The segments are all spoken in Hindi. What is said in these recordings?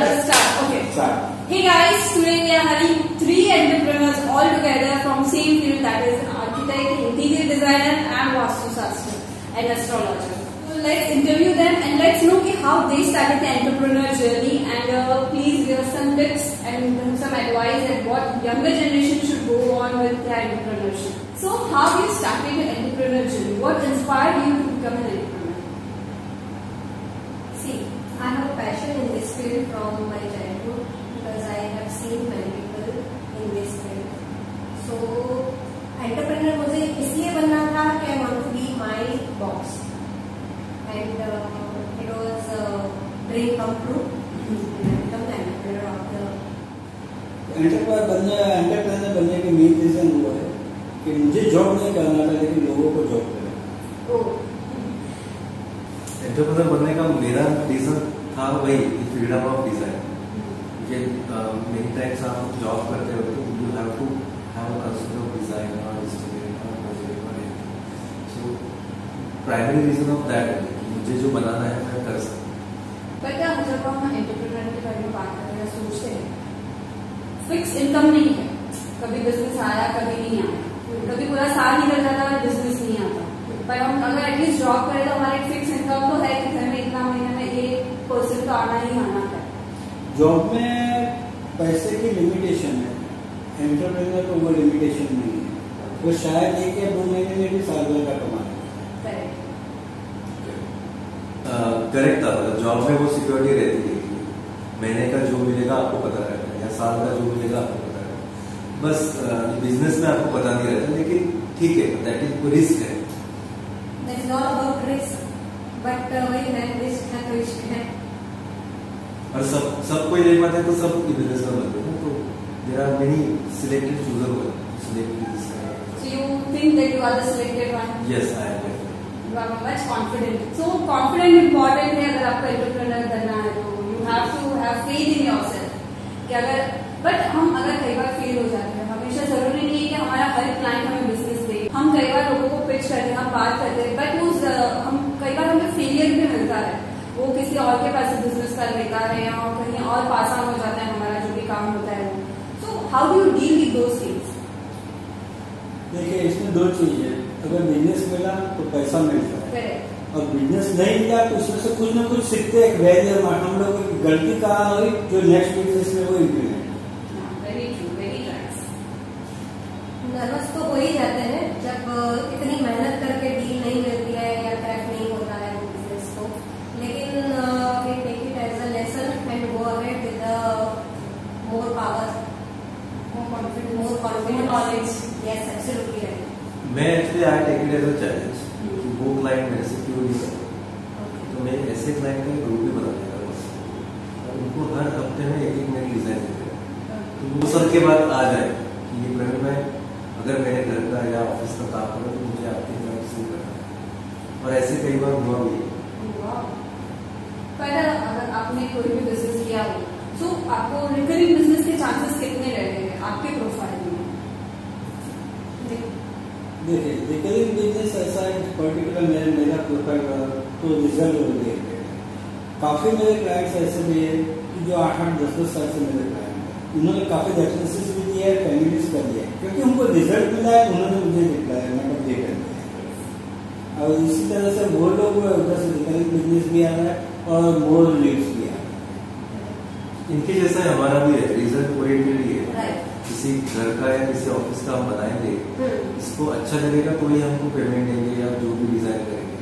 Start. Okay. Start. Hey guys, today we are having 3 entrepreneurs all together from same field, that is architect, interior designer and Vastu Shastra and astrologer. So let's interview them and let's know how they started the entrepreneur journey, and please give us some tips and some advice at what younger generation should go on with their entrepreneurship. So how you started your entrepreneur journey? What inspired you to become an entrepreneur? See, I have a passion in this field from my childhood because I have seen many people in this field. So, entrepreneur मुझे इसलिए बनना था कि I want to be my boss, and it was a dream come true. And I become the entrepreneur of the. Entrepreneur बनने के मेन रीजन वो है कि मुझे जॉब नहीं करना था, लेकिन लोगों को जॉब करना। एंटरप्रेन्योर बनने का मेरा रीजन था वही फ्रीडम ऑफ डिजाइन। ये मेनी टाइम्स आप जॉब करते हो तो you have to have a concept of design और एस्टिमेट और प्रोजेक्ट और so primary reason of that मुझे जो बनाना है मैं कर सकता। पर क्या जब हम एंटरप्रेन्योर के बारे में बात करते हैं सोचते हैं फिक्स इनकम नहीं है, कभी बिजनेस आया कभी नहीं आया, कभी पूरा साल निकल जाता है बिजनेस नहीं आता। पर हम अगर एटलीस्ट जॉब करें तो हमारा एक फिक्स इनकम तो है कि घर में इतना महीने में 1% तो आना ही आना है। जॉब में पैसे की लिमिटेशन है, एंटरप्रेन्योर को वो लिमिटेशन नहीं है। वो शायद 1 या 2 महीने में भी साल भर का कमा ले। करेक्ट था, जॉब में वो सिक्योरिटी रहती है कि महीने का जो मिलेगा आपको पता रहता है या साल का जो मिलेगा आपको पता रहता है। बस बिजनेस में आपको पता नहीं रहता, लेकिन ठीक है, दैट इज रिस्क है। It's not about risk, but वही है रिस्क है तो रिस्क है। और सबको ये बात है तो सब बिजनेस में बनते हैं, तो there are many selected chooser हुए selected this. So you think that you are the selected one? Yes, I am. You are much confident. So confident important है अगर आपको एंटरप्रेन्योर बनना है तो you have to have faith in yourself. कि अगर बट हम अगर कई बार फेल हो जाते हैं, हमेशा जरूरी नहीं है कि हमारा हर क्लाइंट हमें बिजनेस दे। हम कई बार लोगों को पिच करते हैं, हम बात करते हैं, बट हम कई बार हमें फेलियर भी मिलता है, वो किसी और के पास बिजनेस कर लेता है या कहीं और पास ऑन हो जाता है हमारा जो भी काम होता है। So how do you deal with those things? देखिए, इसमें 2 चीज है। अगर बिजनेस मिला तो पैसा मिलता है, और बिजनेस नहीं मिला तो उसमें से कुछ न कुछ सीखते हैं। वैल्यू हम लोगों की गलती कहाँ हुई जो नेक्स्ट बिजनेस में वो implement. Very true, very nice. Nervous तो हो ही जाते हैं जब इतनी मेहनत करके डील नहीं मिलती है या क्रैक नहीं होता है बिजनेस को, लेकिन we take it as a lesson and go ahead with more power, more confidence, knowledge. Yes, absolutely right. मैं actually I take it as a challenge कि वो क्लाइंट मेरे से क्यों नहीं करते, तो मैं ऐसे क्लाइंट का ग्रुप भी बना देता हूँ और उनको हर हफ्ते में एक नई डिजाइन देते हैं, तो वो सबके बाद आ जाए कि ये प्रवीण मैं अगर मेरे घर का या ऑफिस का काम करो तो मुझे आपके क्लाइंट शुरू करना है। और ऐसे कई बार हुआ भी। पर अगर आपने कोई भी बिजनेस किया हो तो आपको रिकरिंग बिजनेस के चांसेस कितने रहते हैं आपके प्रोफाइल में? देखिए, रिकरिंग बिजनेस ऐसा है पर्टिकुलर मेरा प्रोफाइल तो रिजल्ट हो गए। काफी मेरे क्लाइंट्स ऐसे भी है कि जो 8-8, 10-10 साल से मेरे क्लाइंट हैं, उन्होंने काफी रेफरेंसेस भी दिए है, फैमिलीज कर दिया है, क्योंकि उनको रिजल्ट मिला है, उन्होंने मुझे दिखलाया, मतलब दे कर दिया। और इसी तरह से वो लोग उधर से रिकरिंग बिजनेस भी आ रहा है और मोर लीड्स भी आ रहा है। इनके जैसा हमारा भी है, रिजल्ट ओरिएंटेड ही है। किसी घर का या किसी ऑफिस का हम बनाएंगे, इसको अच्छा लगेगा तो ही हमको पेमेंट देंगे या जो भी डिजाइन करेंगे।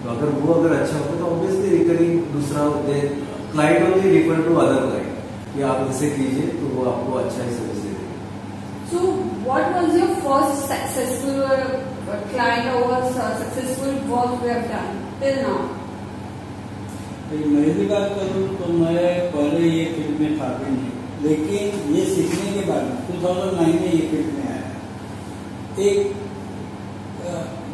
तो अगर वो अच्छा होगा तो ऑब्वियसली रिकरिंग दूसरा client only refer to other client कि आप इसे कीजिए तो वो आपको अच्छा ही सर्विस देंगे। So what was your first successful client और successful work you have done till now? मेरी बात करूँ तो मैं पहले ये फील्ड में था भी नहीं, लेकिन ये सीखने के बाद 2009 में ये फील्ड में आया। एक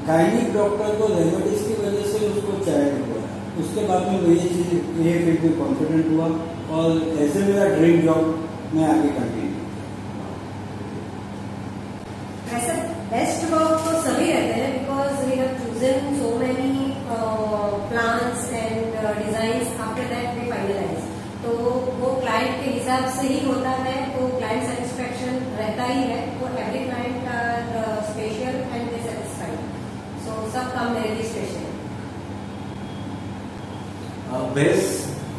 गायनिक डॉक्टर को रेमेडीज की वजह से उसको चाइल्ड हुआ, उसके बाद में ये चीज ये फील्ड में कॉन्फिडेंट हुआ और ऐसे मेरा ड्रीम जॉब मैं आगे कंटिन्यू। ऐसा बेस्ट वर्क तो सभी रहते हैं because we have chosen so many plans and designs after that we finalize. तो वो क्लाइंट के हिसाब से ही होता है, तो क्लाइंट सेटिस्फेक्शन रहता ही है। तो every client are special and they satisfied, so सब काम मेरे लिए स्पेशल है। बेस्ट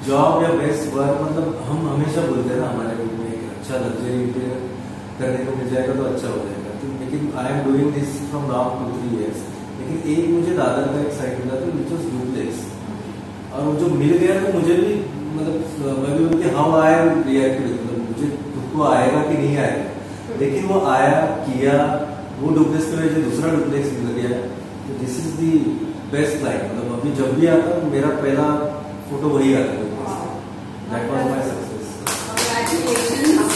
जॉब या बेस्ट वर्क, मतलब हम हमेशा बोलते हैं ना हमारे ग्रुप में एक अच्छा लग्जरी इंटीरियर करने को मिल जाएगा तो अच्छा हो जाएगा। लेकिन I am doing this from now 2-3 years। लेकिन एक मुझे दादर का एक साइट मिला था विच वॉज डुप्लेक्स, और वो जो मिल गया तो मुझे भी मतलब मैं भी बोलती हाउ आई रिएक्ट, मतलब मुझे खुद को आएगा कि नहीं आएगा, लेकिन वो आया किया, वो डुप्लेक्स की वजह से दूसरा डुप्लेक्स मिल गया। तो this is the best life. मतलब अभी जब भी आता मेरा पहला फोटो वही आता है, that was my success. Congratulations.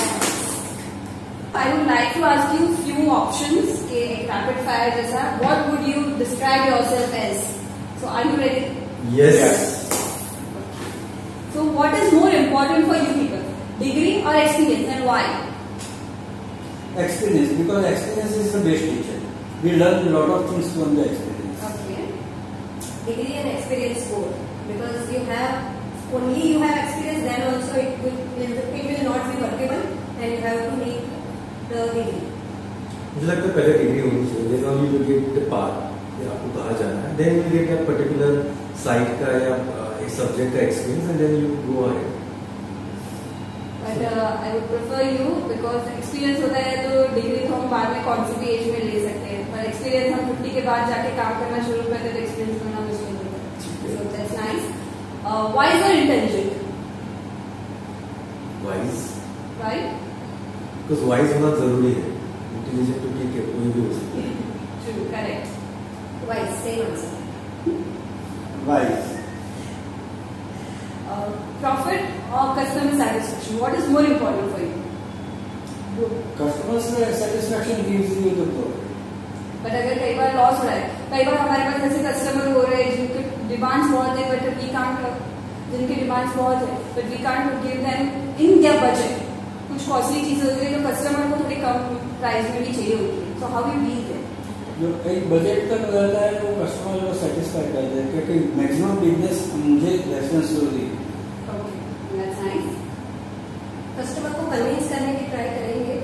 I would like to ask you few options के rapid fire जैसा. What would you describe yourself as? So are you ready? Yes. So what is more important for you people? Degree or experience, and why? Experience, because experience is the best teacher. We learn a lot of things from the experience. Okay. Degree and experience both, because you have experience, then also it will not be workable, and you have to make the degree. मुझे लगता है पहले डिग्री होनी चाहिए, then only you get the path कि आपको कहाँ जाना है, then you get a particular site का या एक सब्जेक्ट का experience, and then you go ahead. But I would prefer you, because experience होता है तो डिग्री तो हम बाद में कौन सी भी एज में ले सकते हैं, पर एक्सपीरियंस हम 50 के बाद जाके काम करना शुरू करते हैं तो एक्सपीरियंस होना मुश्किल होता है। So that's nice. Wise or intelligent? Wise, Right? Because wise होना जरूरी है, इंटेलिजेंट तो ठीक है कोई भी हो सकता है। True, correct. Wise, same answer. Wise. Profit or customer satisfaction? What is more important for you? Customer satisfaction gives you the profit. But अगर कई बार लॉस हो रहा है, कई बार हमारे पास ऐसे कस्टमर हो रहे हैं जिनके डिमांड्स बहुत है, बट वी कांट, जिनके डिमांड्स बहुत है but we can't give them in their budget. कुछ कॉस्टली चीजें होती है जो कस्टमर को थोड़ी कम प्राइस में भी चाहिए होती है, so how you deal that? जो एक बजट तक रहता है वो कस्टमर को सेटिस्फाई कर दे, क्योंकि मैक्सिमम बिजनेस मुझे रेफरेंस होती है। That's nice. कस्टमर को कन्विंस करने की ट्राई करेंगे,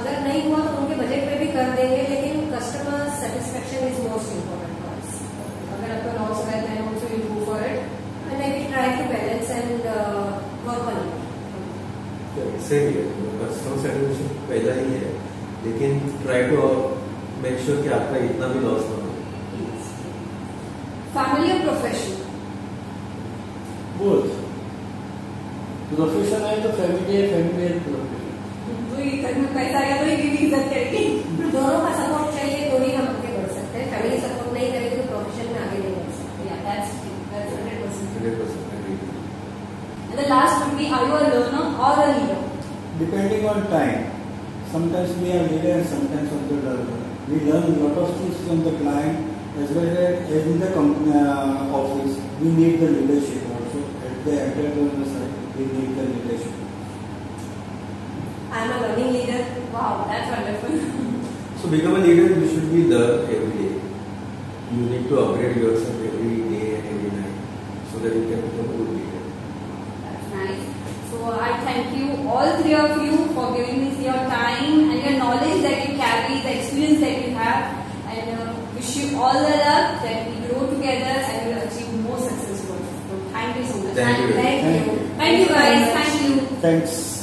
अगर नहीं हुआ तो उनके बजट पे भी कर देंगे, लेकिन customer satisfaction is most important for us. अगर आपका लॉस हो रहा है then also you go for it and I will try to balance and work on it. सही है, कस्टमर सेटिस्फेक्शन पहला ही है, लेकिन ट्राई टू मेक श्योर कि आपका इतना भी लॉस ना हो। फैमिली और प्रोफेशन? बोथ। प्रोफेशन है तो फैमिली है, फैमिली है प्रोफेशन। तो ये घर में पैसा आएगा तो ये भी इज्जत करेगी। दोनों का सपोर्ट चाहिए तो ही हम आगे बढ़ सकते हैं। फैमिली सपोर्ट नहीं करेगी तो प्रोफेशन में आगे नहीं बढ़ सकते। Yeah, that's 100%. 100% agree. And the last would be, are you a learner or a leader? Depending on time. Sometimes we are leader and sometimes on the learner. We learn a lot of things from the client as well as in the company office. We need the leadership also. At the entrepreneur side, we need the leadership. I am a learning leader. Wow, that's wonderful. So become a leader, you should be there every day. You need to upgrade yourself every day and every night so that you can become a good leader. That's nice. So I thank you, all three of you, for giving me your time and your knowledge that you carry, the experience that you have, and wish you all the luck that we grow together and will achieve more successful. So thank you so much. Thank you. Thank you. Thank you guys. Thank you. Thanks.